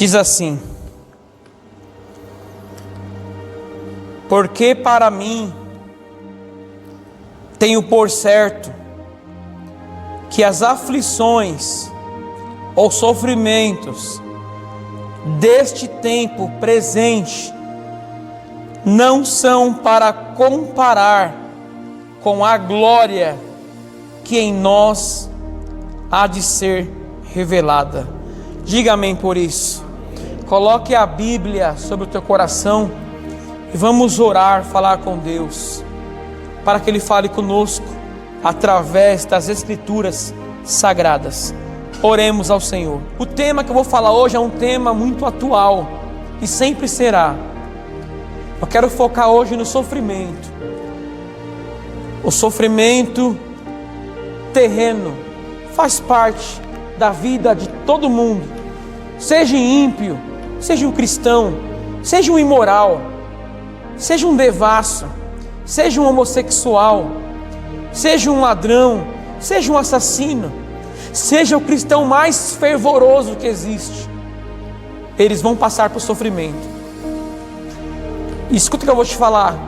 Diz assim: porque para mim tenho por certo que as aflições ou sofrimentos deste tempo presente não são para comparar com a glória que em nós há de ser revelada. Diga amém por isso. Coloque a Bíblia sobre o teu coração e vamos orar, falar com Deus, para que Ele fale conosco através das Escrituras sagradas. Oremos ao Senhor. O tema que eu vou falar hoje é um tema muito atual e sempre será. Eu quero focar hoje no sofrimento. O sofrimento terreno faz parte da vida de todo mundo, seja ímpio, seja um cristão, seja um imoral, seja um devasso, seja um homossexual, seja um ladrão, seja um assassino, seja o cristão mais fervoroso que existe, eles vão passar por sofrimento. Escuta o que eu vou te falar.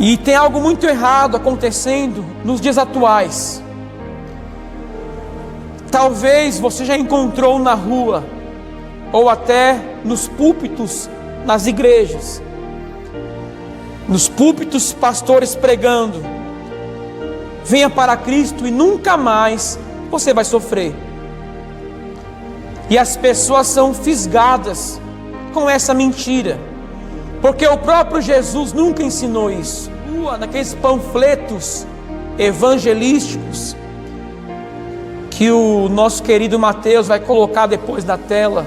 E tem algo muito errado acontecendo nos dias atuais. Talvez você já encontrou na rua, ou até nos púlpitos, nas igrejas, nos púlpitos, pastores pregando: venha para Cristo e nunca mais você vai sofrer. E as pessoas são fisgadas com essa mentira, porque o próprio Jesus nunca ensinou isso. Naqueles panfletos evangelísticos que o nosso querido Mateus vai colocar depois da tela,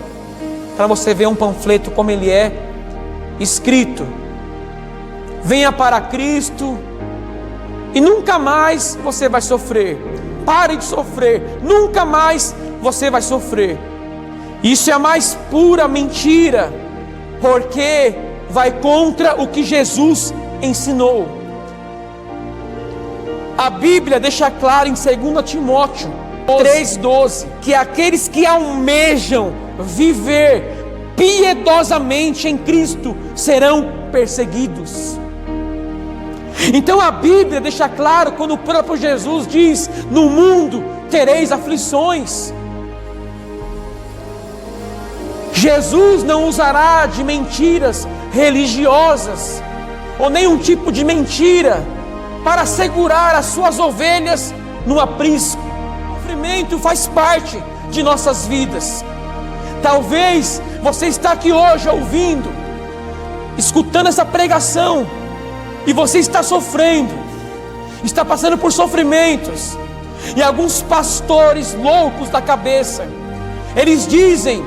para você ver um panfleto como ele é escrito: venha para Cristo e nunca mais você vai sofrer. Pare de sofrer, nunca mais você vai sofrer. Isso é a mais pura mentira, porque vai contra o que Jesus ensinou. A Bíblia deixa claro em 2 Timóteo 3,12 que aqueles que almejam viver piedosamente em Cristo serão perseguidos. Então a Bíblia deixa claro quando o próprio Jesus diz: no mundo tereis aflições. Jesus não usará de mentiras religiosas ou nenhum tipo de mentira para segurar as suas ovelhas no aprisco. O sofrimento faz parte de nossas vidas. Talvez você está aqui hoje ouvindo, escutando essa pregação, e você está sofrendo, está passando por sofrimentos. E alguns pastores loucos da cabeça, eles dizem: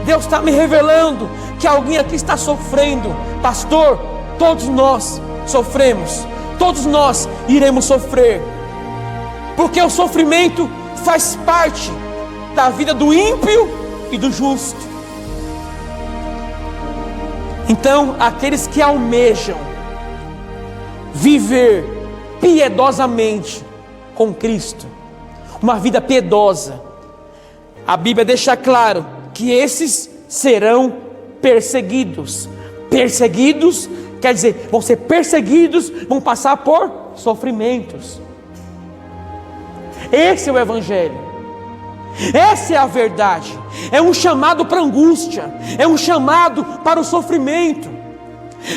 Deus está me revelando que alguém aqui está sofrendo. Pastor, todos nós sofremos, todos nós iremos sofrer, porque o sofrimento faz parte da vida do ímpio e do justo. Então, aqueles que almejam viver piedosamente com Cristo, uma vida piedosa, a Bíblia deixa claro que esses serão perseguidos. Perseguidos quer dizer, vão ser perseguidos, vão passar por sofrimentos. Esse é o Evangelho, essa é a verdade. É um chamado para a angústia, é um chamado para o sofrimento,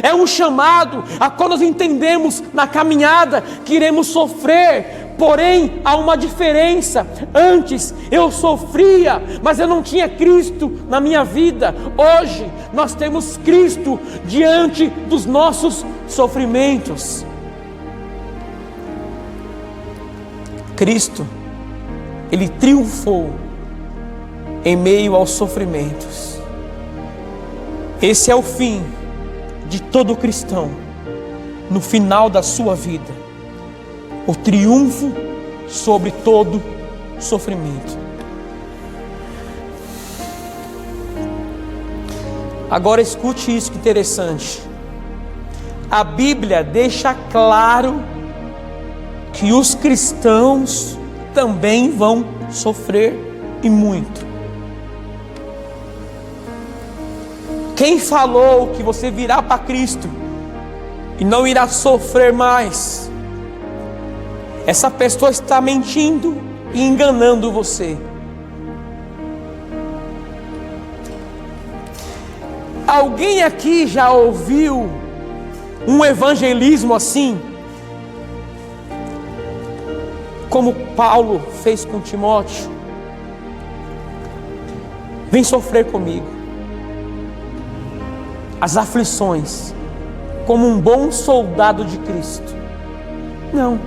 é um chamado a quando nós entendemos na caminhada que iremos sofrer. Porém, há uma diferença. Antes eu sofria, mas eu não tinha Cristo na minha vida. Hoje nós temos Cristo diante dos nossos sofrimentos. Cristo, Ele triunfou em meio aos sofrimentos. Esse é o fim de todo cristão, no final da sua vida, o triunfo sobre todo sofrimento. Agora escute isso, que interessante. A Bíblia deixa claro que os cristãos também vão sofrer, e muito. Quem falou que você virá para Cristo e não irá sofrer mais, essa pessoa está mentindo e enganando você. Alguém aqui já ouviu um evangelismo assim? Como Paulo fez com Timóteo? Vem sofrer comigo as aflições, como um bom soldado de Cristo. Não,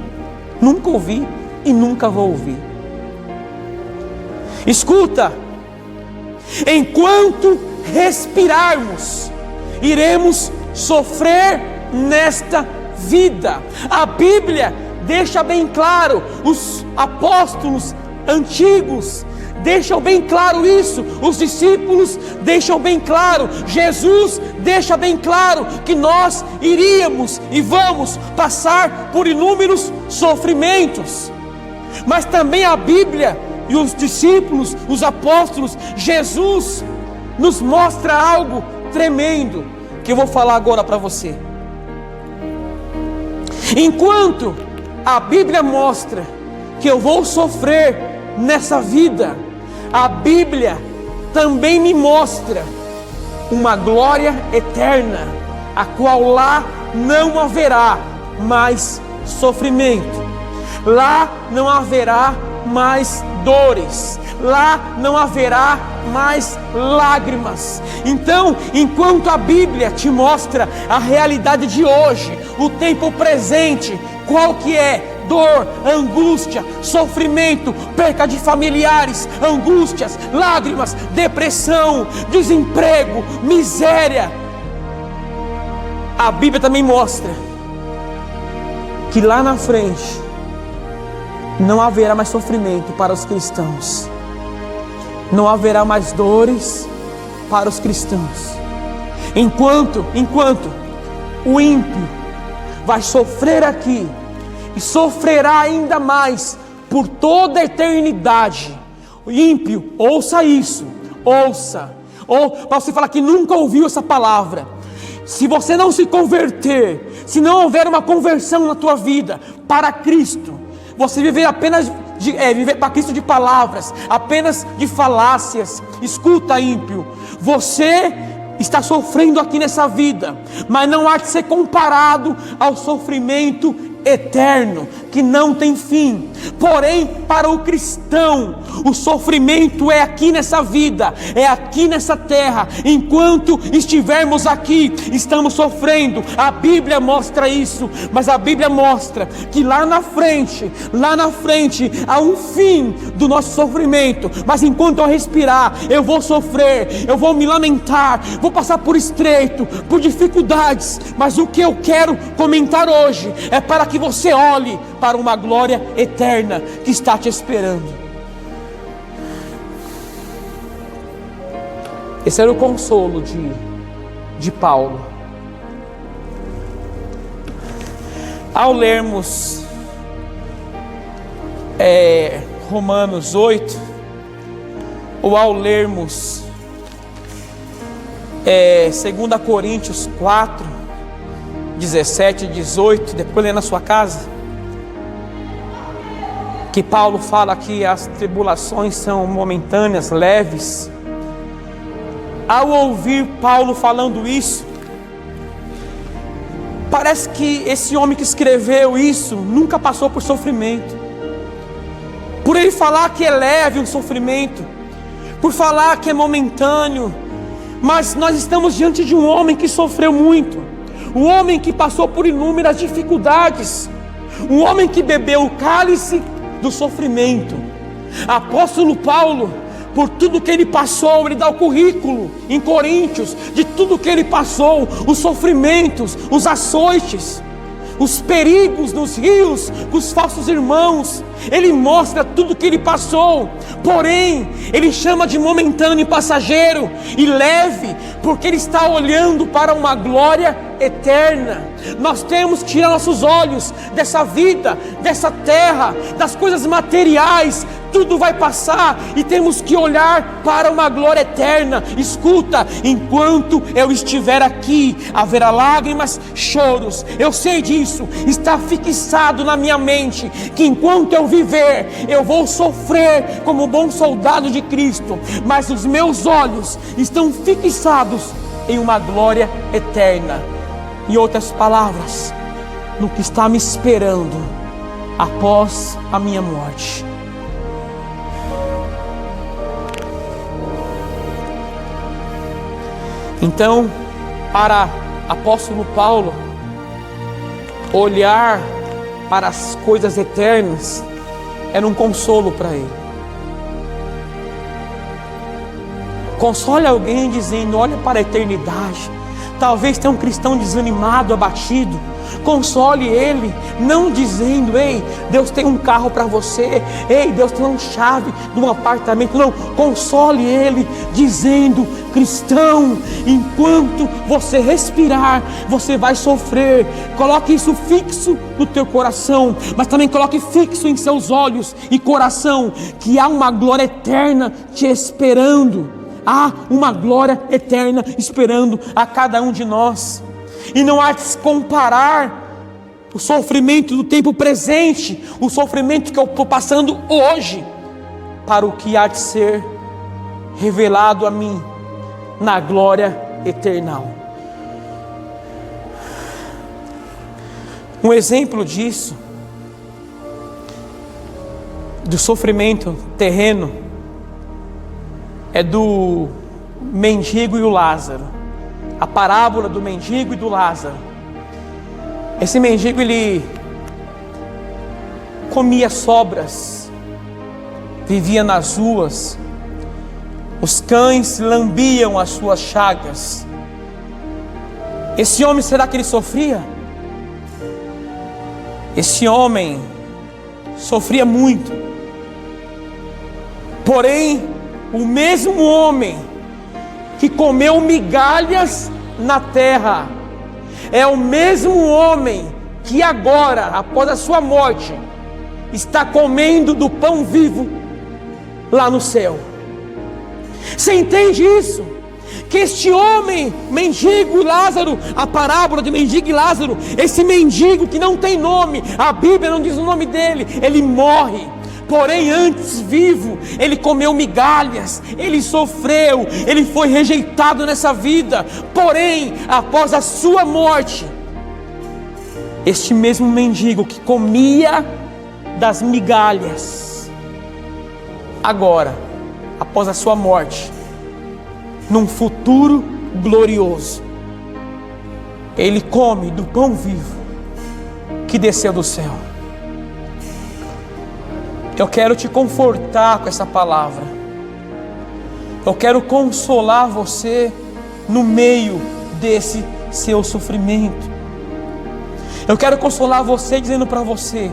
nunca ouvi e nunca vou ouvir. Escuta, enquanto respirarmos, iremos sofrer nesta vida. A Bíblia deixa bem claro, os apóstolos antigos deixam bem claro isso, os discípulos deixam bem claro, Jesus deixa bem claro que nós iríamos e vamos passar por inúmeros sofrimentos. Mas também a Bíblia e os discípulos, os apóstolos, Jesus nos mostra algo tremendo que eu vou falar agora para você. Enquanto a Bíblia mostra que eu vou sofrer nessa vida, a Bíblia também me mostra uma glória eterna, a qual lá não haverá mais sofrimento, lá não haverá mais dores, lá não haverá mais lágrimas. Então, enquanto a Bíblia te mostra a realidade de hoje, o tempo presente, qual que é? Dor, angústia, sofrimento, perca de familiares, angústias, lágrimas, depressão, desemprego, miséria. A Bíblia também mostra que lá na frente não haverá mais sofrimento para os cristãos, não haverá mais dores para os cristãos. Enquanto o ímpio vai sofrer aqui e sofrerá ainda mais por toda a eternidade. O ímpio, ouça isso, ouça. Ou para você falar que nunca ouviu essa palavra, se você não se converter, se não houver uma conversão na tua vida para Cristo, você viver apenas viver para Cristo de palavras, apenas de falácias. Escuta, ímpio, você está sofrendo aqui nessa vida, mas não há de ser comparado ao sofrimento eterno, que não tem fim. Porém, para o cristão, o sofrimento é aqui nessa vida, é aqui nessa terra. Enquanto estivermos aqui, estamos sofrendo. A Bíblia mostra isso, mas a Bíblia mostra que lá na frente há um fim do nosso sofrimento. Mas enquanto eu respirar, eu vou sofrer, eu vou me lamentar, vou passar por estreito, por dificuldades. Mas o que eu quero comentar hoje é para que você olhe para uma glória eterna que está te esperando. Esse era o consolo de Paulo. Ao lermos Romanos 8, ou ao lermos 2 Coríntios 4, 17 e 18, depois lê na sua casa, que Paulo fala que as tribulações são momentâneas, leves. Ao ouvir Paulo falando isso, parece que esse homem que escreveu isso nunca passou por sofrimento. Por ele falar que é leve um sofrimento, por falar que é momentâneo, mas nós estamos diante de um homem que sofreu muito, um homem que passou por inúmeras dificuldades, um homem que bebeu o cálice do sofrimento. Apóstolo Paulo, por tudo que ele passou, ele dá o currículo em Coríntios de tudo que ele passou, os sofrimentos, os açoites, os perigos nos rios com os falsos irmãos. Ele mostra tudo que ele passou, porém ele chama de momentâneo e passageiro e leve, porque ele está olhando para uma glória eterna. Nós temos que tirar nossos olhos dessa vida, dessa terra, das coisas materiais. Tudo vai passar e temos que olhar para uma glória eterna. Escuta, enquanto eu estiver aqui, haverá lágrimas, choros. Eu sei disso, está fixado na minha mente, que enquanto eu viver, eu vou sofrer como bom soldado de Cristo, mas os meus olhos estão fixados em uma glória eterna. Em outras palavras, no que está me esperando após a minha morte. Então, para apóstolo Paulo, olhar para as coisas eternas era um consolo para ele. Console alguém dizendo: olha para a eternidade. Talvez tenha um cristão desanimado, abatido. Console ele, não dizendo: ei, Deus tem um carro para você, ei, Deus tem uma chave de um apartamento. Não, console ele dizendo: cristão, enquanto você respirar, você vai sofrer. Coloque isso fixo no teu coração, mas também coloque fixo em seus olhos e coração, que há uma glória eterna te esperando. Há uma glória eterna esperando a cada um de nós. E não há de se comparar o sofrimento do tempo presente, o sofrimento que eu estou passando hoje, para o que há de ser revelado a mim na glória eterna. Um exemplo disso, do sofrimento terreno, é do mendigo e o Lázaro. A parábola do mendigo e do Lázaro. Esse mendigo, ele comia sobras, vivia nas ruas, os cães lambiam as suas chagas. Esse homem, será que ele sofria? Esse homem sofria muito. Porém, o mesmo homem que comeu migalhas na terra é o mesmo homem que agora, após a sua morte, está comendo do pão vivo lá no céu. Você entende isso? Que este homem, mendigo Lázaro, a parábola de mendigo e Lázaro, esse mendigo que não tem nome, a Bíblia não diz o nome dele, ele morre. Porém, antes vivo, ele comeu migalhas, ele sofreu, ele foi rejeitado nessa vida. Porém, após a sua morte, este mesmo mendigo que comia das migalhas, agora, após a sua morte, num futuro glorioso, ele come do pão vivo que desceu do céu. Eu quero te confortar com essa palavra. Eu quero consolar você no meio desse seu sofrimento. Eu quero consolar você dizendo para você: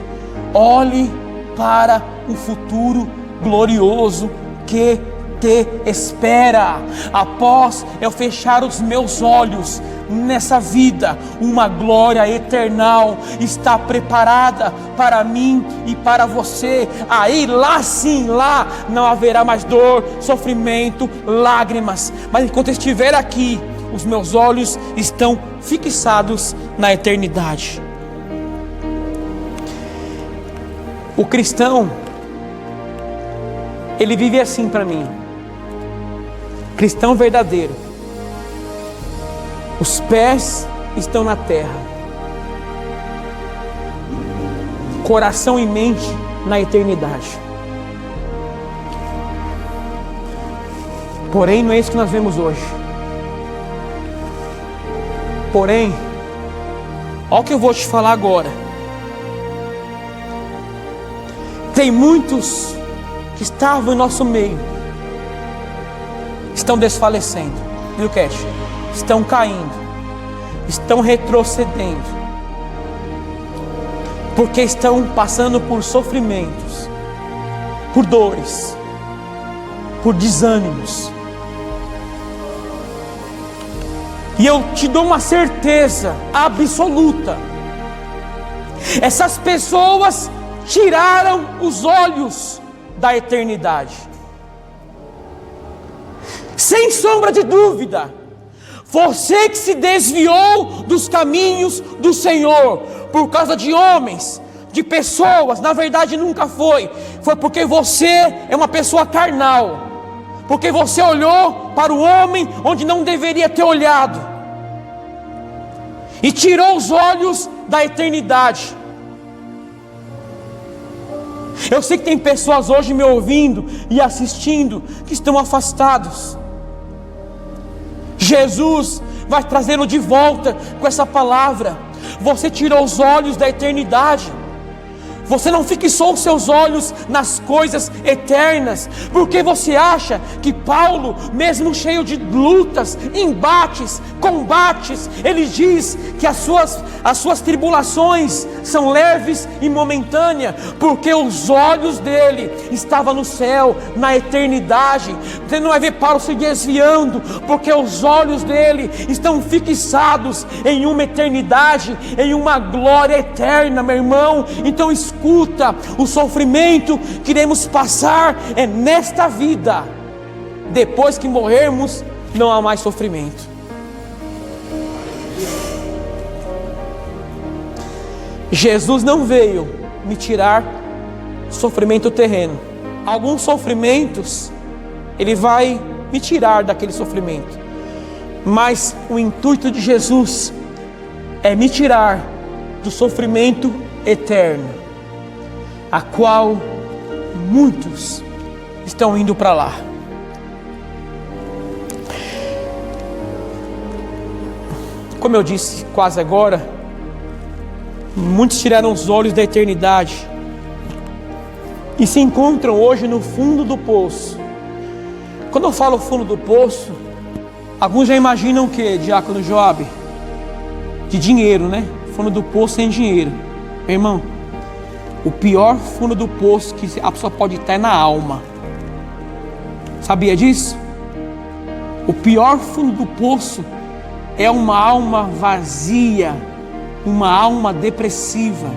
olhe para um futuro glorioso que te espera. Após eu fechar os meus olhos nessa vida, uma glória eternal está preparada para mim e para você. Aí lá sim, lá não haverá mais dor, sofrimento, lágrimas. Mas enquanto eu estiver aqui, os meus olhos estão fixados na eternidade. O cristão, ele vive assim para mim. Cristão verdadeiro, os pés estão na terra, coração e mente na eternidade. Porém, não é isso que nós vemos hoje. Porém, olha o que eu vou te falar agora. Tem muitos que estavam em nosso meio, estão desfalecendo, viu, Cash? Estão caindo, estão retrocedendo, porque estão passando por sofrimentos, por dores, por desânimos. E eu te dou uma certeza absoluta: essas pessoas tiraram os olhos da eternidade. Sem sombra de dúvida, você que se desviou dos caminhos do Senhor por causa de homens, de pessoas, na verdade nunca foi porque você é uma pessoa carnal, porque você olhou para o homem onde não deveria ter olhado, e tirou os olhos da eternidade. Eu sei que tem pessoas hoje me ouvindo e assistindo que estão afastados. Jesus vai trazê-lo de volta com essa palavra. Você tirou os olhos da eternidade. Você não fixou os seus olhos nas coisas eternas, porque você acha que Paulo, mesmo cheio de lutas, embates, combates, ele diz que as suas tribulações são leves e momentâneas, porque os olhos dele estavam no céu, na eternidade. Você não vai ver Paulo se desviando, porque os olhos dele estão fixados em uma eternidade, em uma glória eterna, meu irmão. Então escuta, o sofrimento que iremos passar é nesta vida. Depois que morrermos, não há mais sofrimento. Jesus não veio me tirar sofrimento terreno. Alguns sofrimentos Ele vai me tirar daquele sofrimento, mas o intuito de Jesus é me tirar do sofrimento eterno, a qual muitos estão indo para lá. Como eu disse quase agora, muitos tiraram os olhos da eternidade e se encontram hoje no fundo do poço. Quando eu falo fundo do poço, alguns já imaginam o que, Diácono Joab? De dinheiro, né? Fundo do poço sem dinheiro. Meu irmão, o pior fundo do poço que a pessoa pode estar é na alma. Sabia disso? O pior fundo do poço é uma alma vazia, uma alma depressiva.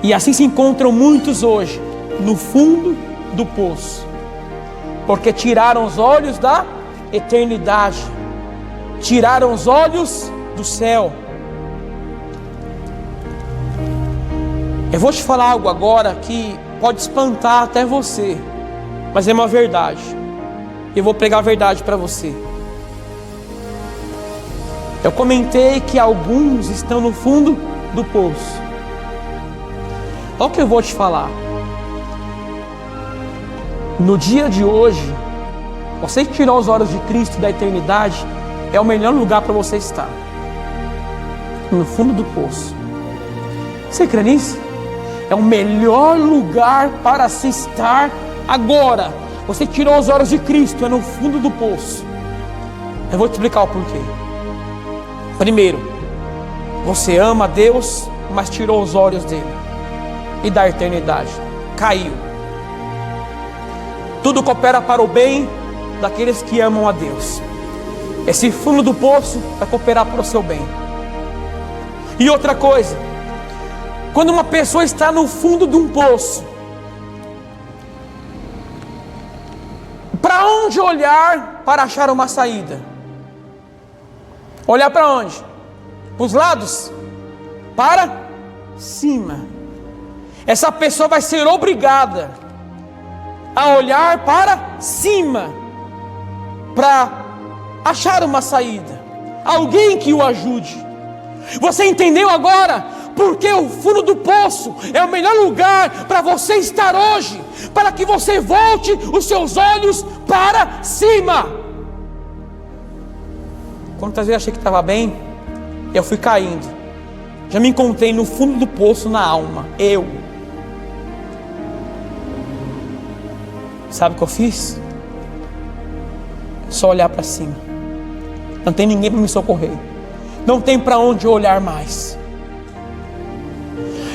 E assim se encontram muitos hoje, no fundo do poço, porque tiraram os olhos da eternidade, tiraram os olhos do céu. Eu vou te falar algo agora que pode espantar até você, mas é uma verdade. Eu vou pregar a verdade para você. Eu comentei que alguns estão no fundo do poço. Olha o que eu vou te falar. No dia de hoje, você que tirou os olhos de Cristo da eternidade, é o melhor lugar para você estar. No fundo do poço. Você crê nisso? É o melhor lugar para se estar agora. Você tirou os olhos de Cristo, é no fundo do poço. Eu vou te explicar o porquê. Primeiro, você ama a Deus, mas tirou os olhos dele e da eternidade. Caiu. Tudo coopera para o bem daqueles que amam a Deus. Esse fundo do poço vai cooperar para o seu bem. E outra coisa, quando uma pessoa está no fundo de um poço, para onde olhar para achar uma saída? Olhar para onde? Para os lados? Para cima. Essa pessoa vai ser obrigada a olhar para cima, para achar uma saída, alguém que o ajude. Você entendeu agora? Porque o fundo do poço é o melhor lugar para você estar hoje, para que você volte os seus olhos para cima. Quantas vezes eu achei que estava bem, eu fui caindo. Já me encontrei no fundo do poço na alma. Sabe o que eu fiz? Só olhar para cima. Não tem ninguém para me socorrer. Não tem para onde olhar mais.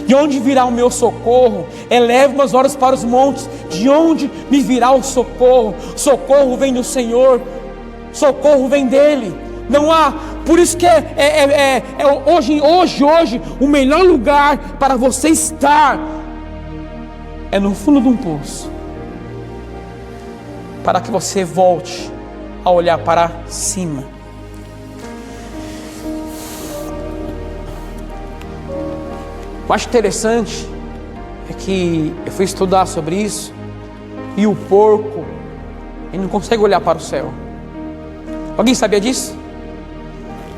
De onde virá o meu socorro? Elevo meus olhos para os montes. De onde me virá o socorro? Socorro vem do Senhor. Socorro vem dele. Não há Por isso que hoje, o melhor lugar para você estar é no fundo de um poço, para que você volte a olhar para cima. Eu acho interessante é que eu fui estudar sobre isso, e o porco, ele não consegue olhar para o céu. Alguém sabia disso?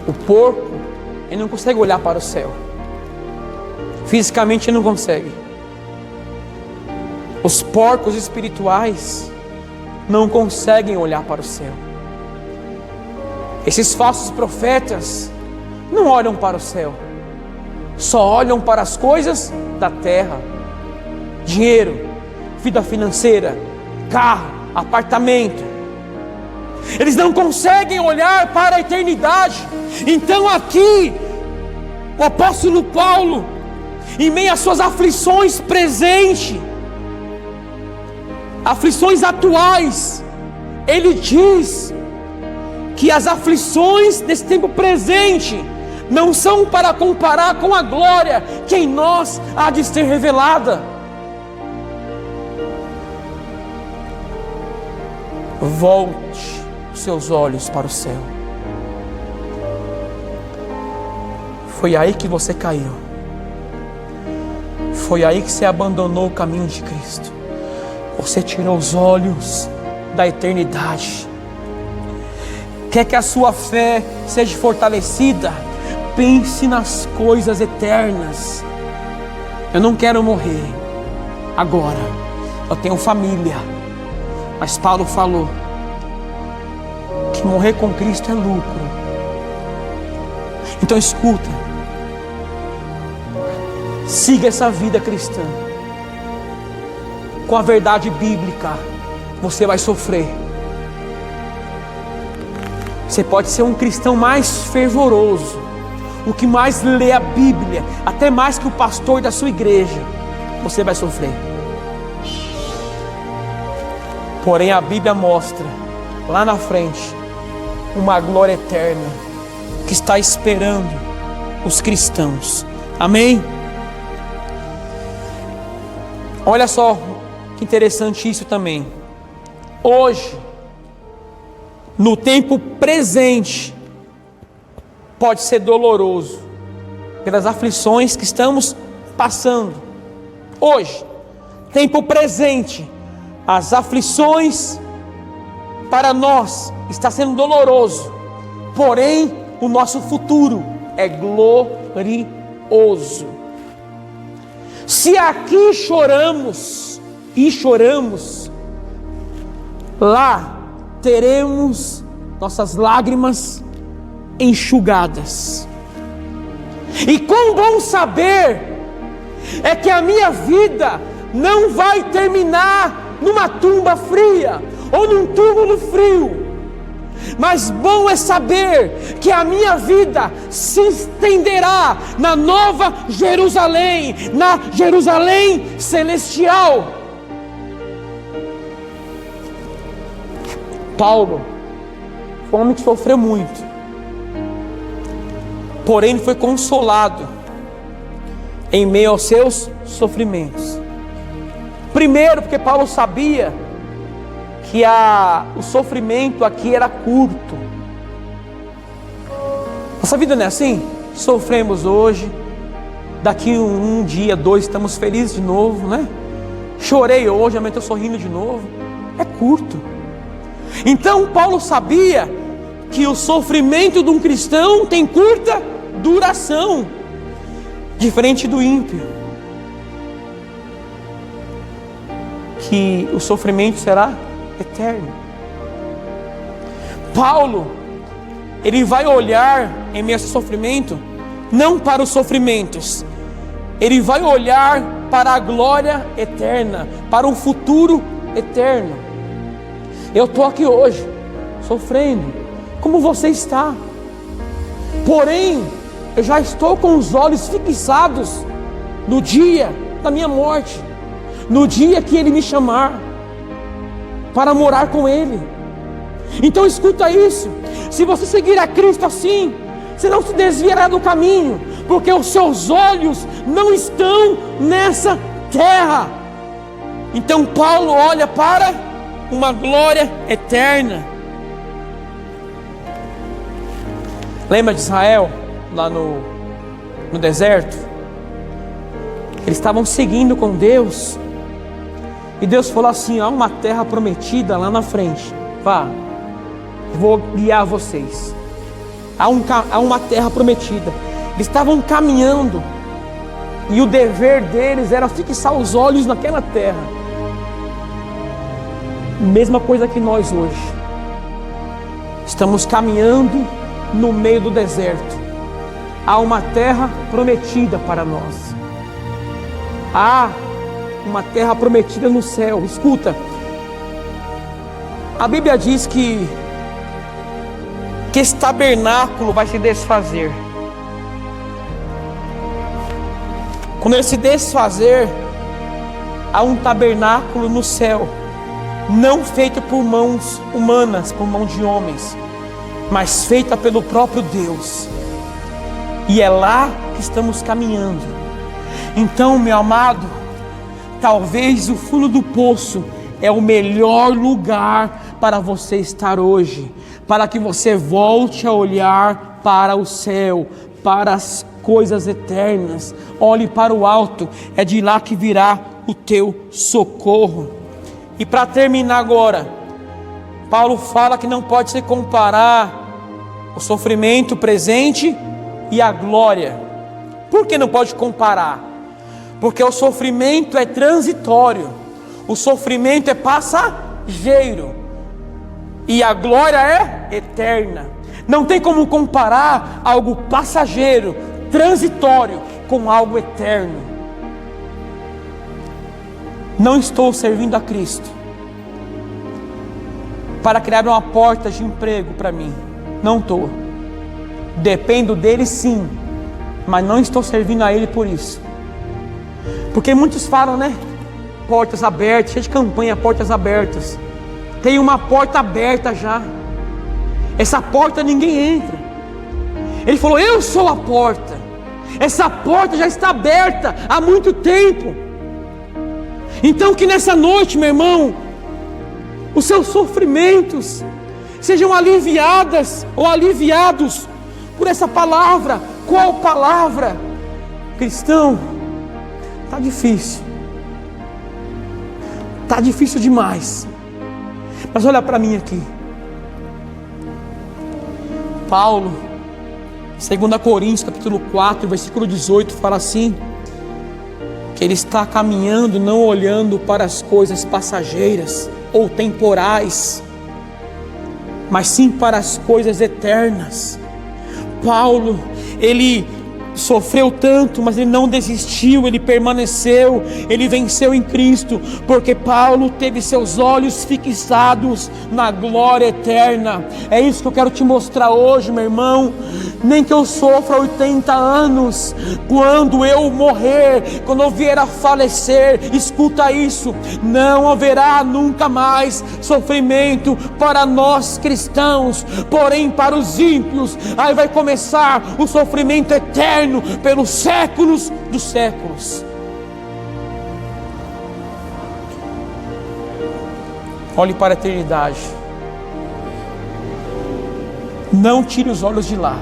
O porco, ele não consegue olhar para o céu. Fisicamente ele não consegue. Os porcos espirituais não conseguem olhar para o céu. Esses falsos profetas não olham para o céu, só olham para as coisas da terra. Dinheiro, vida financeira, carro, apartamento. Eles não conseguem olhar para a eternidade. Então aqui, o apóstolo Paulo, em meio às suas aflições presentes, aflições atuais, ele diz que as aflições desse tempo presente não são para comparar com a glória que em nós há de ser revelada. Volte os seus olhos para o céu. Foi aí que você caiu. Foi aí que você abandonou o caminho de Cristo. Você tirou os olhos da eternidade. Quer que a sua fé seja fortalecida? Pense nas coisas eternas. Eu não quero morrer agora. Eu tenho família. Mas Paulo falou que morrer com Cristo é lucro. Então escuta. Siga essa vida cristã. Com a verdade bíblica, você vai sofrer. Você pode ser um cristão mais fervoroso, o que mais lê a Bíblia, até mais que o pastor da sua igreja. Você vai sofrer. Porém a Bíblia mostra, lá na frente, uma glória eterna, que está esperando os cristãos. Amém? Olha só, que interessante isso também. Hoje, no tempo presente, pode ser doloroso, pelas aflições que estamos passando. Hoje, tempo presente, as aflições para nós está sendo doloroso, porém o nosso futuro é glorioso. Se aqui choramos e choramos, lá teremos nossas lágrimas enxugadas. E quão bom saber é que a minha vida não vai terminar numa tumba fria ou num túmulo frio, mas bom é saber que a minha vida se estenderá na nova Jerusalém, na Jerusalém celestial. Paulo foi um homem que sofreu muito, porém foi consolado em meio aos seus sofrimentos. Primeiro, porque Paulo sabia que o sofrimento aqui era curto. Nossa vida não é assim? Sofremos hoje, daqui um dia, 2, estamos felizes de novo, né? Chorei hoje, amanhã estou sorrindo de novo. É curto. Então Paulo sabia que o sofrimento de um cristão tem curta duração, diferente do ímpio, que o sofrimento será eterno. Paulo, ele vai olhar em meio a esse sofrimento, não para os sofrimentos, ele vai olhar para a glória eterna, para um futuro eterno. Eu estou aqui hoje, sofrendo, como você está, porém, eu já estou com os olhos fixados no dia da minha morte, no dia que Ele me chamar para morar com Ele. Então escuta isso, se você seguir a Cristo assim, você não se desviará do caminho, porque os seus olhos não estão nessa terra. Então Paulo olha para uma glória eterna. Lembra de Israel lá no deserto? Eles estavam seguindo com Deus, e Deus falou assim: há uma terra prometida lá na frente, vá, vou guiar vocês. Há uma terra prometida. Eles estavam caminhando, e o dever deles era fixar os olhos naquela terra. Mesma coisa que nós hoje. Estamos caminhando no meio do deserto. Há uma terra prometida para nós. Há uma terra prometida no céu. Escuta, a Bíblia diz que esse tabernáculo vai se desfazer. Quando ele se desfazer, há um tabernáculo no céu, não feito por mãos humanas, por mão de homens, mas feita pelo próprio Deus. E é lá que estamos caminhando. Então, meu amado, talvez o fundo do poço é o melhor lugar para você estar hoje, para que você volte a olhar para o céu, para as coisas eternas. Olhe para o alto, é de lá que virá o teu socorro. E para terminar agora, Paulo fala que não pode se comparar o sofrimento presente e a glória. Por que não pode comparar? Porque o sofrimento é transitório, o sofrimento é passageiro, e a glória é eterna. Não tem como comparar algo passageiro, transitório, com algo eterno. Não estou servindo a Cristo para criar uma porta de emprego para mim. Não estou. Dependo dele sim, mas não estou servindo a ele por isso. Porque muitos falam, né? Portas abertas, cheio de campanha, portas abertas. Tem uma porta aberta já. Essa porta ninguém entra. Ele falou: eu sou a porta. Essa porta já está aberta há muito tempo. Então que nessa noite, meu irmão, os seus sofrimentos sejam aliviadas ou aliviados por essa palavra. Qual palavra? Cristão, está difícil. Está difícil demais. Mas olha para mim aqui. Paulo, 2 Coríntios capítulo 4, versículo 18, fala assim: que ele está caminhando não olhando para as coisas passageiras ou temporais, mas sim para as coisas eternas. Paulo, ele sofreu tanto, mas ele não desistiu, ele permaneceu, ele venceu em Cristo, porque Paulo teve seus olhos fixados na glória eterna. É isso que eu quero te mostrar hoje, meu irmão. Nem que eu sofra 80 anos, quando eu morrer, quando eu vier a falecer, escuta isso, não haverá nunca mais sofrimento para nós cristãos, porém para os ímpios, aí vai começar o sofrimento eterno pelos séculos dos séculos. Olhe para a eternidade. Não tire os olhos de lá.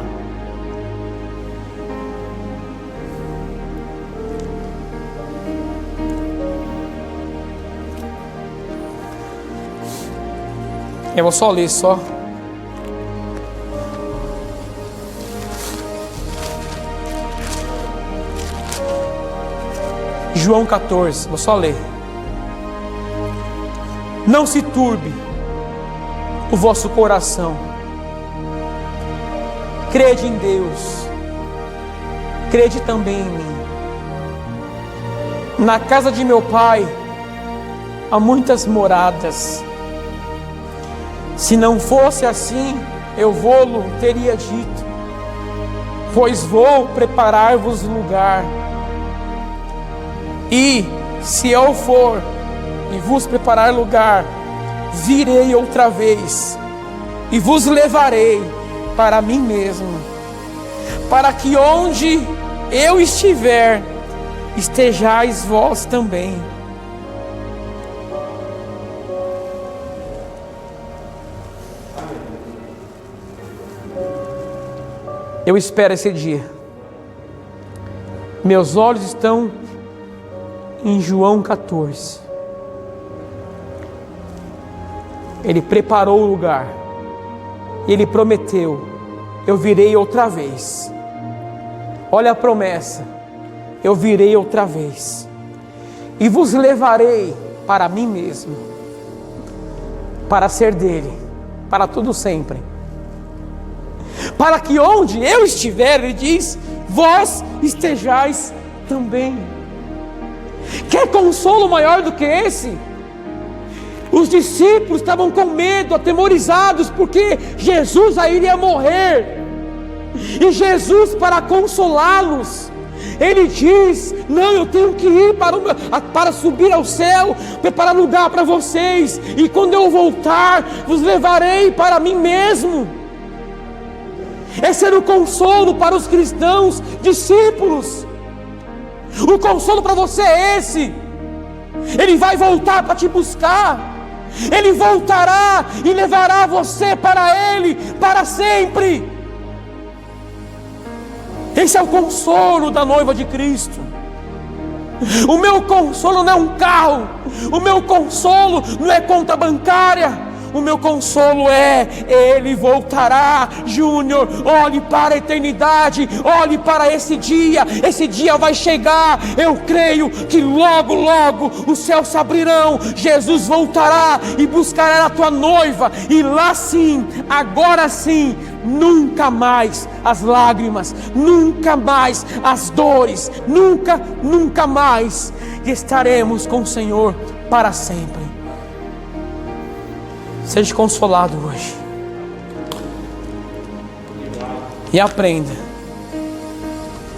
Eu vou só ler só. João 14, vou só ler. Não se turbe o vosso coração. Crede em Deus, crede também em mim. Na casa de meu Pai há muitas moradas. Se não fosse assim, eu vou-lo teria dito, pois vou preparar-vos lugar. E se eu for e vos preparar lugar, virei outra vez e vos levarei para mim mesmo, para que onde eu estiver, estejais vós também. Eu espero esse dia. Meus olhos estão em João 14. Ele preparou o lugar. E Ele prometeu: eu virei outra vez. Olha a promessa: eu virei outra vez. E vos levarei para mim mesmo, para ser dele, para tudo sempre. Para que onde eu estiver, Ele diz, vós estejais também. Quer consolo maior do que esse? Os discípulos estavam com medo, atemorizados, porque Jesus aí iria morrer. E Jesus, para consolá-los, Ele diz: não, eu tenho que ir para subir ao céu, preparar lugar para vocês, e quando eu voltar, vos levarei para mim mesmo. Esse era o consolo para os cristãos, discípulos. O consolo para você é esse: Ele vai voltar para te buscar. Ele voltará e levará você para Ele, para sempre. Esse é o consolo da noiva de Cristo. O meu consolo não é um carro. O meu consolo não é conta bancária. O meu consolo é: Ele voltará. Júnior, olhe para a eternidade, olhe para esse dia vai chegar. Eu creio que logo, logo os céus se abrirão, Jesus voltará e buscará a tua noiva, e lá sim, agora sim, nunca mais as lágrimas, nunca mais as dores, nunca mais, e estaremos com o Senhor para sempre. Seja consolado hoje. E aprenda,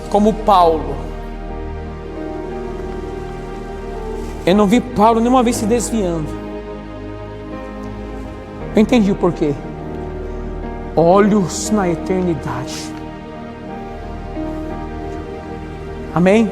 como Paulo. Eu não vi Paulo nenhuma vez se desviando. Eu entendi o porquê. Olhos na eternidade. Amém?